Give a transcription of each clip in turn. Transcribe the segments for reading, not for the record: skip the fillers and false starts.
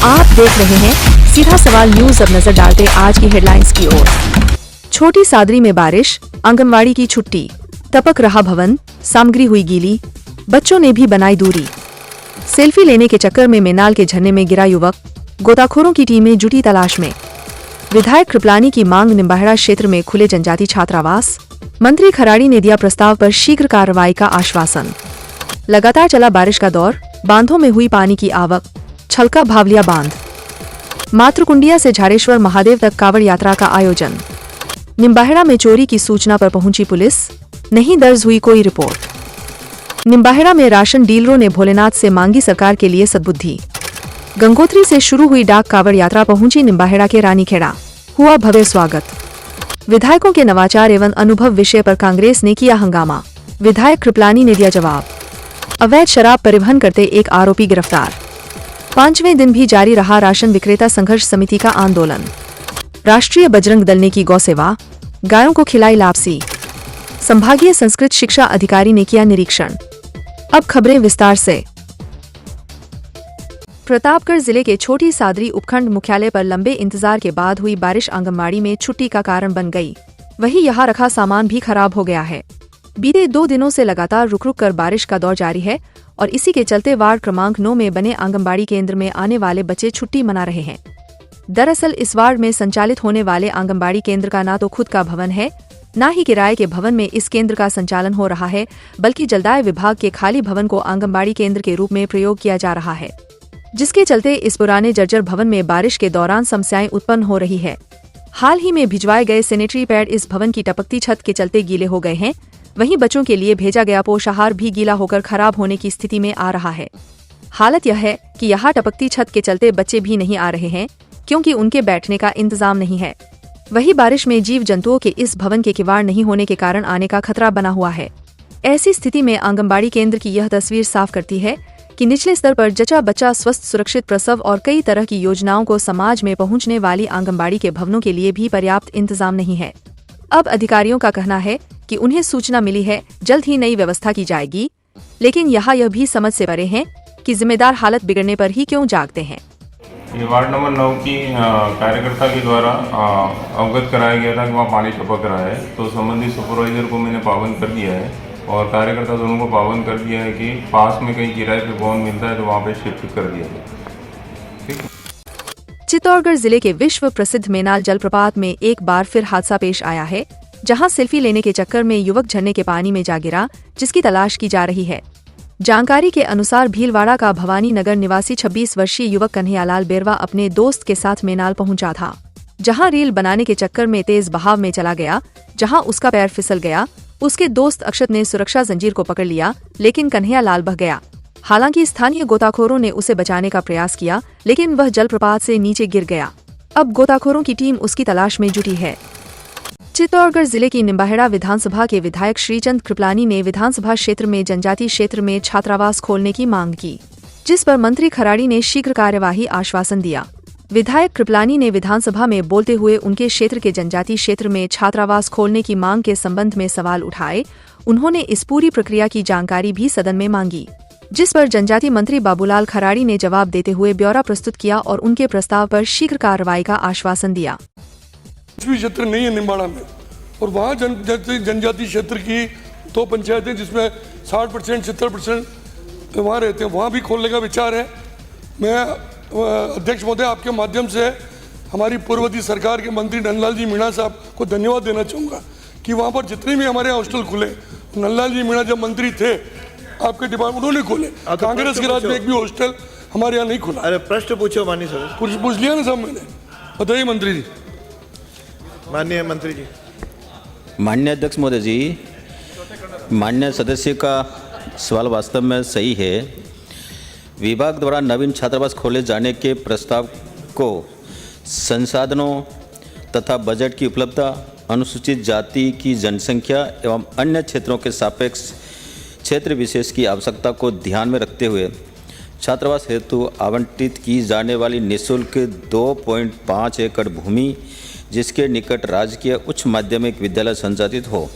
आप देख रहे हैं सीधा सवाल न्यूज। अब नजर डालते आज की हेडलाइंस की ओर। छोटी सादरी में बारिश, आंगनवाड़ी की छुट्टी, टपक रहा भवन, सामग्री हुई गीली, बच्चों ने भी बनाई दूरी। सेल्फी लेने के चक्कर में मेनाल के झरने में गिरा युवक, गोताखोरों की टीमें जुटी तलाश में। विधायक कृपलानी की मांग, निम्बाहेड़ा क्षेत्र में खुले जनजाति छात्रावास। मंत्री खराड़ी ने दिया प्रस्ताव पर शीघ्र कार्रवाई का आश्वासन। लगातार चला बारिश का दौर, बांधों में हुई पानी की आवक, छलका भावलिया बांध। मातृकुंडिया से झाड़ेश्वर महादेव तक कांवड़ यात्रा का आयोजन। निम्बाहेड़ा में चोरी की सूचना पर पहुंची पुलिस, नहीं दर्ज हुई कोई रिपोर्ट। निम्बाहेड़ा में राशन डीलरों ने भोलेनाथ से मांगी सरकार के लिए सद्बुद्धि। गंगोत्री से शुरू हुई डाक कांवड़ यात्रा पहुंची निम्बाहेड़ा के रानीखेड़ा, हुआ भव्य स्वागत। विधायकों के नवाचार एवं अनुभव विषय पर कांग्रेस ने किया हंगामा, विधायक कृपलानी ने दिया जवाब। अवैध शराब परिवहन करते एक आरोपी गिरफ्तार। 5वें दिन भी जारी रहा राशन विक्रेता संघर्ष समिति का आंदोलन। राष्ट्रीय बजरंग दल ने की गौ सेवा, गायों को खिलाई लापसी। संभागीय संस्कृत शिक्षा अधिकारी ने किया निरीक्षण। अब खबरें विस्तार से। प्रतापगढ़ जिले के छोटी सादरी उपखंड मुख्यालय पर लंबे इंतजार के बाद हुई बारिश आंगनबाड़ी में छुट्टी का कारण बन गई। वहीं यहां रखा सामान भी खराब हो गया है। बीते 2 दिनों से लगातार रुक रुक कर बारिश का दौर जारी है और इसी के चलते वार्ड क्रमांक 9 में बने आंगनबाड़ी केंद्र में आने वाले बच्चे छुट्टी मना रहे हैं। दरअसल इस वार्ड में संचालित होने वाले आंगनबाड़ी केंद्र का ना तो खुद का भवन है, न ही किराए के भवन में इस केंद्र का संचालन हो रहा है, बल्कि जलदाय विभाग के खाली भवन को आंगनबाड़ी केंद्र के रूप में प्रयोग किया जा रहा है, जिसके चलते इस पुराने जर्जर भवन में बारिश के दौरान समस्याएं उत्पन्न हो रही है। हाल ही में भिजवाए गए सैनिटरी पैड इस भवन की टपकती छत के चलते गीले हो गए हैं। वहीं बच्चों के लिए भेजा गया पोषाहार भी गीला होकर खराब होने की स्थिति में आ रहा है। हालत यह है कि यहाँ टपकती छत के चलते बच्चे भी नहीं आ रहे हैं, क्योंकि उनके बैठने का इंतजाम नहीं है। वहीं बारिश में जीव जंतुओं के इस भवन के किवाड़ नहीं होने के कारण आने का खतरा बना हुआ है। ऐसी स्थिति में आंगनबाड़ी केंद्र की यह तस्वीर साफ करती है कि निचले स्तर पर जचा बच्चा स्वस्थ सुरक्षित प्रसव और कई तरह की योजनाओं को समाज में पहुंचने वाली आंगनबाड़ी के भवनों के लिए भी पर्याप्त इंतजाम नहीं है। अब अधिकारियों का कहना है कि उन्हें सूचना मिली है, जल्द ही नई व्यवस्था की जाएगी, लेकिन यहाँ यह भी समझ से परे हैं कि जिम्मेदार हालत बिगड़ने पर ही क्यों जागते हैं। ये वार्ड नंबर 9 की कार्यकर्ता के द्वारा अवगत कराया गया था कि वहाँ पानी टपक रहा है, तो संबंधित सुपरवाइजर को मैंने पाबंद कर दिया है और कार्यकर्ता दोनों को पाबंद कर दिया है कि पास में कहीं किराए पे भवन मिलता है तो वहाँ पे शिफ्ट कर दिया जाए। चित्तौड़गढ़ जिले के विश्व प्रसिद्ध मेनाल जलप्रपात में एक बार फिर हादसा पेश आया है, जहां सेल्फी लेने के चक्कर में युवक झरने के पानी में जा गिरा, जिसकी तलाश की जा रही है। जानकारी के अनुसार भीलवाड़ा का भवानी नगर निवासी 26 वर्षीय युवक कन्हैयालाल बेरवा अपने दोस्त के साथ मेनाल पहुंचा था, जहां रील बनाने के चक्कर में तेज बहाव में चला गया, जहां उसका पैर फिसल गया। उसके दोस्त अक्षत ने सुरक्षा जंजीर को पकड़ लिया, लेकिन कन्हैयालाल बह गया। हालांकि स्थानीय गोताखोरों ने उसे बचाने का प्रयास किया, लेकिन वह जलप्रपात से नीचे गिर गया। अब गोताखोरों की टीम उसकी तलाश में जुटी है। चित्तौड़गढ़ जिले की निम्बाहेड़ा विधानसभा के विधायक श्रीचंद कृपलानी ने विधानसभा क्षेत्र में जनजाति क्षेत्र में छात्रावास खोलने की मांग की, जिस पर मंत्री खराड़ी ने शीघ्र कार्यवाही आश्वासन दिया। विधायक कृपलानी ने विधानसभा में बोलते हुए उनके क्षेत्र के जनजाति क्षेत्र में छात्रावास खोलने की मांग के संबंध में सवाल उठाए। उन्होंने इस पूरी प्रक्रिया की जानकारी भी सदन में मांगी, जिस पर जनजाति मंत्री बाबूलाल खराड़ी ने जवाब देते हुए ब्यौरा प्रस्तुत किया और उनके प्रस्ताव पर शीघ्र कार्रवाई का आश्वासन दिया। कुछ भी क्षेत्र नहीं है निम्बाड़ा में, और वहाँ जनजाति क्षेत्र की 2 पंचायतें जिसमें 60% 70% वहाँ रहते हैं, वहाँ भी खोलने का विचार है। मैं अध्यक्ष महोदय आपके माध्यम से हमारी पूर्ववर्ती सरकार के मंत्री नंदलाल जी मीणा साहब को धन्यवाद देना चाहूँगा कि वहाँ पर जितने भी हमारे हॉस्टल खुले, नंदलाल जी मीणा जब मंत्री थे आपके डिपार्टमेंट, उन्होंने खोले। कांग्रेस के राज में एक भी हॉस्टल हमारे यहाँ नहीं खुला। अरे प्रश्न पूछो माननीय सर। पूछ लिया ना साहब मैंने, बताइए मंत्री जी। माननीय मंत्री जी। माननीय अध्यक्ष महोदय जी, माननीय सदस्य का सवाल वास्तव में सही है। विभाग द्वारा नवीन छात्रावास खोले जाने के प्रस्ताव को संसाधनों तथा बजट की उपलब्धता, अनुसूचित जाति की जनसंख्या एवं अन्य क्षेत्रों के सापेक्ष क्षेत्र विशेष की आवश्यकता को ध्यान में रखते हुए छात्रावास हेतु आवंटित की जाने वाली निःशुल्क 2.5 एकड़ भूमि, जिसके निकट राजकीय उच्च माध्यमिक विद्यालय संचालित हो,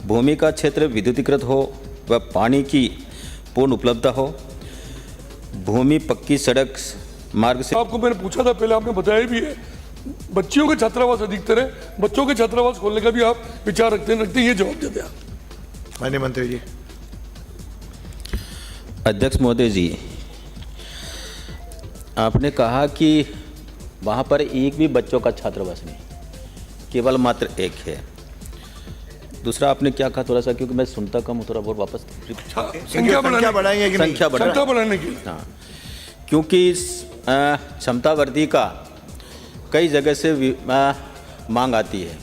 भूमि का क्षेत्र विद्युतीकृत हो व पानी की पूर्ण उपलब्धता हो, भूमि पक्की सड़क मार्ग से आपको मैंने पूछा था पहले, आपने बताया भी है, बच्चियों के छात्रावास अधिकतर है, बच्चों के छात्रावास खोलने का भी आप विचार रखते हैं, ये जवाब देते हैं आप। माननीय मंत्री जी। अध्यक्ष महोदय जी, आपने कहा कि वहाँ पर एक भी बच्चों का छात्रावास नहीं, केवल मात्र एक है। दूसरा आपने क्या कहा थोड़ा सा, क्योंकि मैं सुनता कम हूँ, थोड़ा बहुत वापस संख्या बढ़ाएंगे कि नहीं? संख्या बढ़ाने के लिए। हाँ, क्योंकि क्षमता वृद्धि का कई जगह से मांग आती है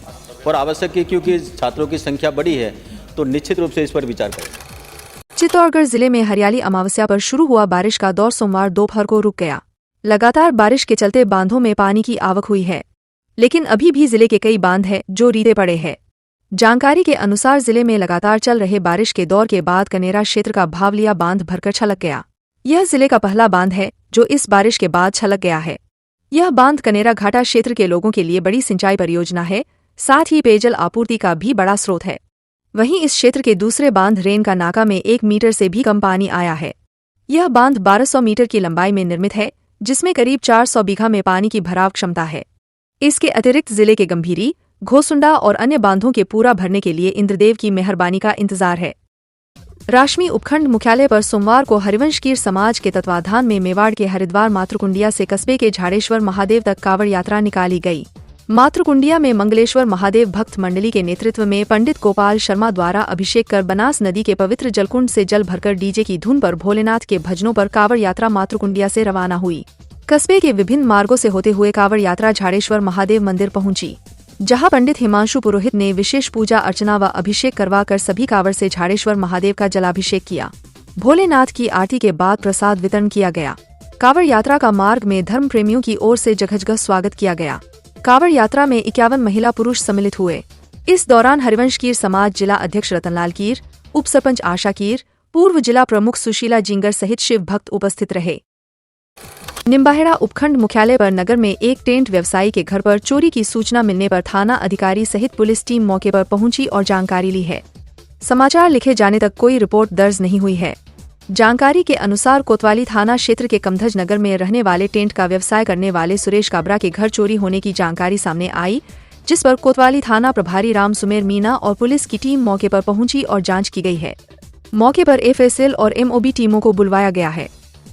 और आवश्यक है, क्योंकि छात्रों की संख्या बड़ी है, तो निश्चित रूप से इस पर विचार करें। चित्तौड़गढ़ जिले में हरियाली अमावस्या पर शुरू हुआ बारिश का दौर सोमवार दोपहर को रुक गया। लगातार बारिश के चलते बांधों में पानी की आवक हुई है, लेकिन अभी भी जिले के कई बांध हैं जो रीते पड़े हैं। जानकारी के अनुसार जिले में लगातार चल रहे बारिश के दौर के बाद कनेरा क्षेत्र का भावलिया बांध भरकर छलक गया। यह जिले का पहला बांध है जो इस बारिश के बाद छलक गया है। यह बांध कनेरा घाटा क्षेत्र के लोगों के लिए बड़ी सिंचाई परियोजना है, साथ ही पेयजल आपूर्ति का भी बड़ा स्रोत है। वहीं इस क्षेत्र के दूसरे बांध रेन का नाका में 1 मीटर से भी कम पानी आया है। यह बांध 1200 मीटर की लंबाई में निर्मित है, जिसमें करीब 400 बीघा में पानी की भराव क्षमता है। इसके अतिरिक्त जिले के गंभीरी, घोसुंडा और अन्य बांधों के पूरा भरने के लिए इंद्रदेव की मेहरबानी का इंतजार है। राशमी उपखंड मुख्यालय पर सोमवार को हरिवंश कीर समाज के तत्वाधान में मेवाड़ के हरिद्वार मातृकुंडिया से कस्बे के झाड़ेश्वर महादेव तक कांवड़ यात्रा निकाली गई। मातृकुंडिया में मंगलेश्वर महादेव भक्त मंडली के नेतृत्व में पंडित गोपाल शर्मा द्वारा अभिषेक कर बनास नदी के पवित्र जलकुंड से जल भरकर डीजे की धुन पर भोलेनाथ के भजनों पर कांवड़ यात्रा मातृकुंडिया से रवाना हुई। कस्बे के विभिन्न मार्गों से होते हुए कांवड़ यात्रा झाड़ेश्वर महादेव मंदिर पहुंची, जहां पंडित हिमांशु पुरोहित ने विशेष पूजा अर्चना व अभिषेक करवाकर सभी कांवड़ से झाड़ेश्वर महादेव का जलाभिषेक किया। भोलेनाथ की आरती के बाद प्रसाद वितरण किया गया। कांवड़ यात्रा का मार्ग में धर्म प्रेमियों की ओर से जगह स्वागत किया गया। कांवड़ यात्रा में 51 महिला पुरुष सम्मिलित हुए। इस दौरान हरिवंश कीर समाज जिला अध्यक्ष रतनलाल कीर, उप सरपंच आशा कीर, पूर्व जिला प्रमुख सुशीला जिंगर सहित शिव भक्त उपस्थित रहे। निम्बाहेड़ा उपखंड मुख्यालय पर नगर में एक टेंट व्यवसायी के घर पर चोरी की सूचना मिलने पर थाना अधिकारी सहित पुलिस टीम मौके पर पहुंची और जानकारी ली है। समाचार लिखे जाने तक कोई रिपोर्ट दर्ज नहीं हुई है। जानकारी के अनुसार कोतवाली थाना क्षेत्र के कमधज नगर में रहने वाले टेंट का व्यवसाय करने वाले सुरेश काबरा के घर चोरी होने की जानकारी सामने आई, जिस पर कोतवाली थाना प्रभारी राम सुमेर मीना और पुलिस की टीम मौके पर पहुंची और जांच की गई है। मौके पर एफएसएल और एमओबी टीमों को बुलवाया गया है।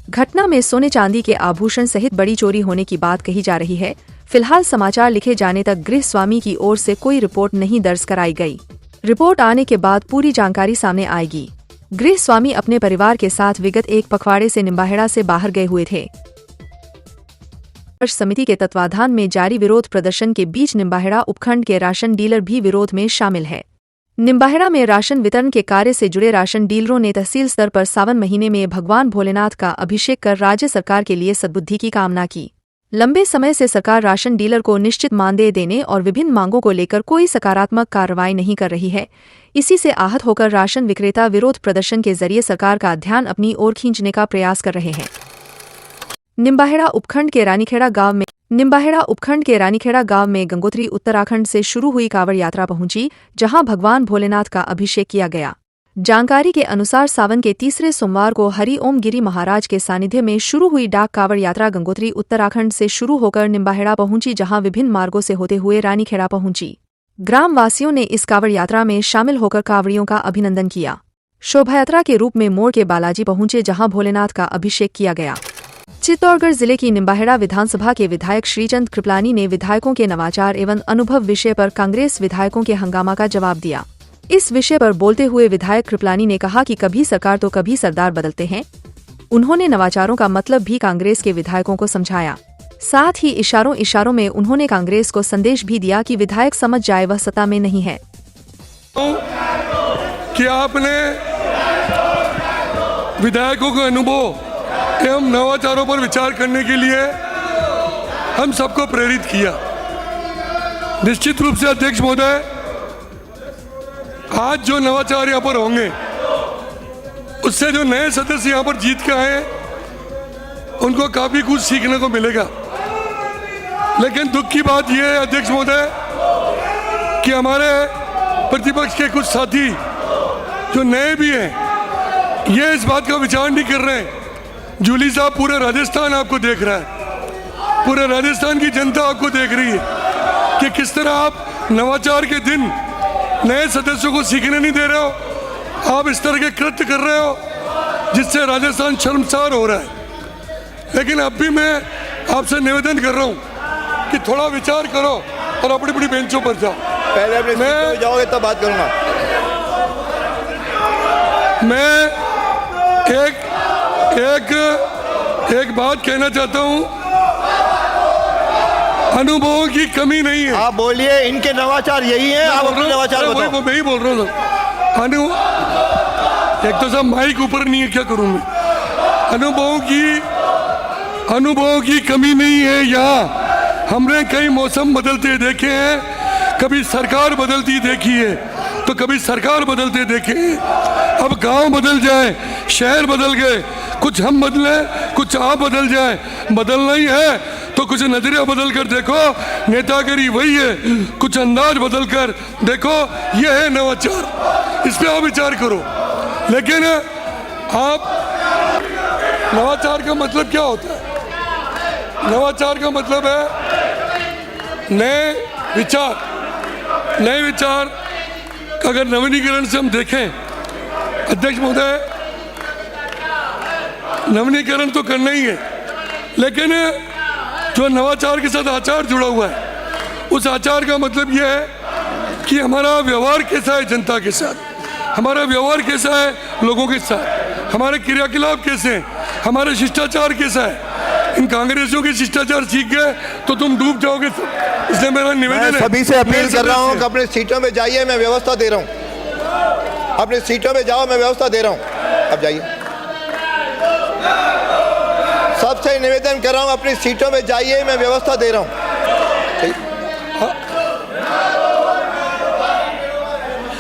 घटना में सोने चांदी के आभूषण सहित बड़ी चोरी होने की बात कही जा रही है। फिलहाल समाचार लिखे जाने तक गृह स्वामी की ओर से कोई रिपोर्ट नहीं दर्ज कराई गई। रिपोर्ट आने के बाद पूरी जानकारी सामने आएगी। गृह स्वामी अपने परिवार के साथ विगत एक पखवाड़े से निम्बाहेड़ा से बाहर गए हुए थे। समिति के तत्वाधान में जारी विरोध प्रदर्शन के बीच निम्बाहेड़ा उपखंड के राशन डीलर भी विरोध में शामिल है। निम्बाहेड़ा में राशन वितरण के कार्य से जुड़े राशन डीलरों ने तहसील स्तर पर सावन महीने में भगवान भोलेनाथ का अभिषेक कर राज्य सरकार के लिए सद्बुद्धि की कामना की। लंबे समय से सरकार राशन डीलर को निश्चित मानदेय देने और विभिन्न मांगों को लेकर कोई सकारात्मक कार्रवाई नहीं कर रही है। इसी से आहत होकर राशन विक्रेता विरोध प्रदर्शन के जरिए सरकार का ध्यान अपनी ओर खींचने का प्रयास कर रहे हैं। निम्बाहेड़ा उपखंड के रानीखेड़ा गांव में गंगोत्री उत्तराखंड से शुरू हुई कांवड़ यात्रा पहुंची, जहां भगवान भोलेनाथ का अभिषेक किया गया। जानकारी के अनुसार सावन के तीसरे सोमवार को हरि ओम गिरी महाराज के सानिध्य में शुरू हुई डाक कांवड़ यात्रा गंगोत्री उत्तराखंड से शुरू होकर निम्बाहेड़ा पहुंची, जहां विभिन्न मार्गों से होते हुए रानीखेड़ा पहुंची। ग्राम वासियों ने इस कांवड़ यात्रा में शामिल होकर कांवड़ियों का अभिनंदन किया। शोभायात्रा के रूप में मोड़ के बालाजी पहुंचे, जहां भोलेनाथ का अभिषेक किया गया। चित्तौड़गढ़ जिले की निम्बाहेड़ा विधानसभा के विधायक श्रीचंद कृपलानी ने विधायकों के नवाचार एवं अनुभव विषय पर कांग्रेस विधायकों के हंगामा का जवाब दिया। इस विषय पर बोलते हुए विधायक कृपलानी ने कहा कि कभी सरकार तो कभी सरदार बदलते हैं। उन्होंने नवाचारों का मतलब भी कांग्रेस के विधायकों को समझाया। साथ ही इशारों में उन्होंने कांग्रेस को संदेश भी दिया कि विधायक समझ जाए वह सत्ता में नहीं है। कि आपने विधायकों के अनुभव एवं नवाचारों पर विचार करने के लिए हम सबको प्रेरित किया। निश्चित रूप से अध्यक्ष महोदय, आज जो नवाचार यहाँ पर होंगे उससे जो नए सदस्य यहाँ पर जीत के आए उनको काफी कुछ सीखने को मिलेगा। लेकिन दुख की बात यह है अध्यक्ष महोदय कि हमारे प्रतिपक्ष के कुछ साथी जो नए भी हैं ये इस बात का विचार नहीं कर रहे हैं। जूली साहब, पूरे राजस्थान आपको देख रहा है। पूरे राजस्थान की जनता आपको देख रही है कि किस तरह आप नवाचार के दिन नए सदस्यों को सीखने नहीं दे रहे हो। आप इस तरह के कृत्य कर रहे हो जिससे राजस्थान शर्मसार हो रहा है। लेकिन अब भी मैं आपसे निवेदन कर रहा हूँ कि थोड़ा विचार करो और अपनी अपनी बेंचों पर जाओ। पहले अपने सीटों पे जाओगे तब बात करूंगा। मैं एक बात कहना चाहता हूँ, अनुभवों की कमी नहीं है। आप बोलिए, इनके नवाचार यही है, आप अपने नवाचार बताओ। मैं ही बोल रहा हूँ। एक तो सब माइक ऊपर नहीं है, क्या करूँ मैं। अनुभवों की कमी नहीं है। यहाँ हमने कई मौसम बदलते देखे हैं, कभी सरकार बदलती देखी है तो कभी सरकार बदलते देखे हैं। अब गांव बदल जाए, शहर बदल गए, कुछ हम बदले, कुछ आप बदल जाए। बदलना ही है तो कुछ नजरिया बदल कर देखो, नेतागिरी वही है, कुछ अंदाज बदल कर देखो, यह है नवाचार। इस पे आप विचार करो। लेकिन आप, नवाचार का मतलब क्या होता है? नवाचार का मतलब है नए विचार का अगर नवीनीकरण से हम देखें, अध्यक्ष महोदय, नवीनीकरण तो करना ही है, लेकिन जो नवाचार के साथ आचार जुड़ा हुआ है, उस आचार का मतलब यह है कि हमारा व्यवहार कैसा है जनता के साथ, हमारा व्यवहार कैसा है लोगों के साथ, हमारे क्रियाकलाप कैसे हैं, हमारा शिष्टाचार कैसा है। इन कांग्रेसियों के शिष्टाचार सीख गए तो तुम डूब जाओगे। इसलिए मेरा निवेदन है, सभी से अपील कर रहा हूँ कि अपनी सीटों में जाइए, मैं व्यवस्था दे रहा हूँ। अपनी सीटों में जाओ, मैं व्यवस्था दे रहा हूँ। अब जाइए। सबसे निवेदन कर रहा हूँ, अपनी सीटों में जाइए, मैं व्यवस्था दे रहा हूँ।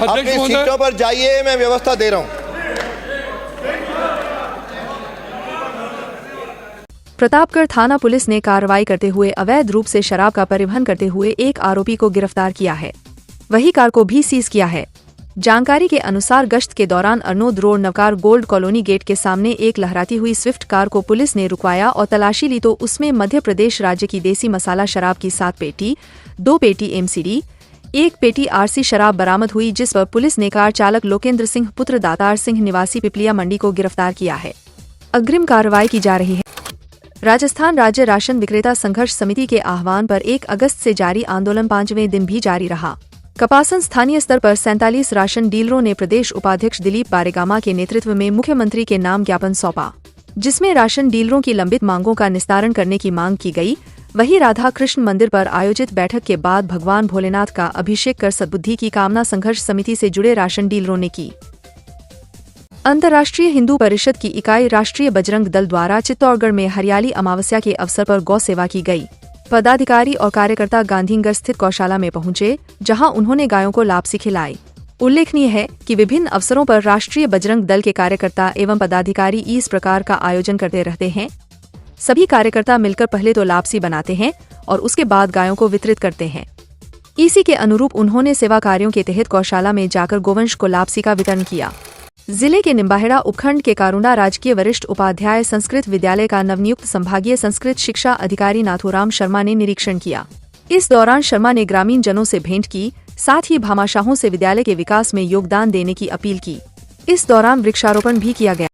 अपनी सीटों पर जाइए, मैं व्यवस्था दे रहा हूँ। प्रतापगढ़ थाना पुलिस ने कार्रवाई करते हुए अवैध रूप से शराब का परिवहन करते हुए एक आरोपी को गिरफ्तार किया है। वही कार को भी सीज किया है। जानकारी के अनुसार गश्त के दौरान Arnod road Navkar gold colony gate के सामने एक लहराती हुई स्विफ्ट कार को पुलिस ने रुकवाया और तलाशी ली तो उसमें मध्य प्रदेश राज्य की देसी मसाला शराब की 7 पेटी, 2 पेटी MCD, 1 पेटी RC शराब बरामद हुई, जिस पर पुलिस ने कार चालक लोकेंद्र सिंह पुत्र दातार सिंह निवासी पिपलिया मंडी को गिरफ्तार किया है। अग्रिम कार्रवाई की जा रही है। राजस्थान राज्य राशन विक्रेता संघर्ष समिति के आह्वान पर 1 अगस्त से जारी आंदोलन 5वें दिन भी जारी रहा। कपासन स्थानीय स्तर पर 47 राशन डीलरों ने प्रदेश उपाध्यक्ष दिलीप बारेगामा के नेतृत्व में मुख्यमंत्री के नाम ज्ञापन सौंपा, जिसमें राशन डीलरों की लंबित मांगों का निस्तारण करने की मांग की गई। वहीं राधा कृष्ण मंदिर पर आयोजित बैठक के बाद भगवान भोलेनाथ का अभिषेक कर सद्बुद्धि की कामना संघर्ष समिति से जुड़े राशन डीलरों ने की। अंतर्राष्ट्रीय हिंदू परिषद की इकाई राष्ट्रीय बजरंग दल द्वारा चित्तौड़गढ़ में हरियाली अमावस्या के अवसर पर गौ सेवा की गई। पदाधिकारी और कार्यकर्ता गांधीनगर स्थित गौशाला में पहुंचे, जहां उन्होंने गायों को लापसी खिलाई। उल्लेखनीय है कि विभिन्न अवसरों पर राष्ट्रीय बजरंग दल के कार्यकर्ता एवं पदाधिकारी इस प्रकार का आयोजन करते रहते हैं। सभी कार्यकर्ता मिलकर पहले तो लापसी बनाते हैं और उसके बाद गायों को वितरित करते हैं। इसी के अनुरूप उन्होंने सेवा कार्यों के तहत गौशाला में जाकर गोवंश को लापसी का वितरण किया। जिले के निम्बाहेड़ा उपखंड के कारुंडा राजकीय वरिष्ठ उपाध्याय संस्कृत विद्यालय का नवनियुक्त संभागीय संस्कृत शिक्षा अधिकारी नाथूराम शर्मा ने निरीक्षण किया। इस दौरान शर्मा ने ग्रामीण जनों से भेंट की, साथ ही भामाशाहों से विद्यालय के विकास में योगदान देने की अपील की। इस दौरान वृक्षारोपण भी किया गया।